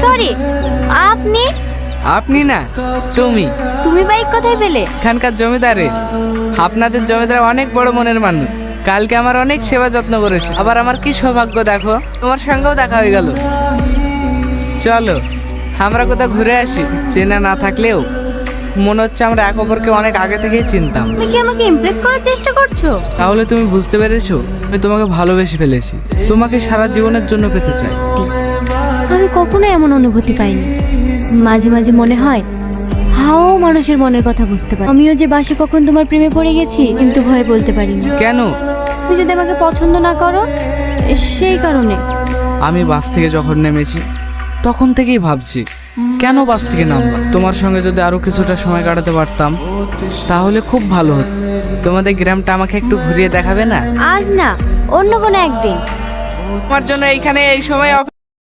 Sorry, আপনি? আপনি না, তুমি। তুমি বাইক কোথায় পেলে? এখানকার জমিদারে। আপনাদের জমিদার অনেক বড় মনের মানুষ। কালকে আমার অনেক সেবা যত্ন করেছে। আবার আমার কি সৌভাগ্য দেখো, তোমার সঙ্গেও দেখা হয়ে গেল। চলো আমরা কোথাও ঘুরে আসি। চেনা না থাকলেও মনে হচ্ছে আমরা এক অপরকে অনেক আগে থেকেই চিনতাম। তুমি কি আমাকে ইমপ্রেস করার চেষ্টা করছো? তাহলে তুমি বুঝতে পেরেছো আমি তোমাকে ভালোবেসে ফেলেছি। তোমাকে সারা জীবনের জন্য পেতে চাই। আমি কখনো এমন অনুভূতি পাইনি। মাঝে মাঝে মনে হয় হাও মানুষের মনের কথা বুঝতে পারে। আমিও যে বাসে কখন তোমার প্রেমে পড়ে গেছি, কিন্তু ভয়ে বলতে পারিনি। কেন? তুমি যদি আমাকে পছন্দ না করো, সেই কারণে। আমি বাস থেকে যখন নেমেছি তখন থেকেই ভাবছি কেন বাস থেকে নামলাম। তোমার সঙ্গে যদি আরো কিছুটা সময় কাটাতে পারতাম তাহলে খুব ভালো হতো। তোমাদের গ্রামটা আমাকে একটু ঘুরিয়ে দেখাবে না? আজ না, অন্য কোনো একদিন। তোমার জন্য এইখানে এই সময়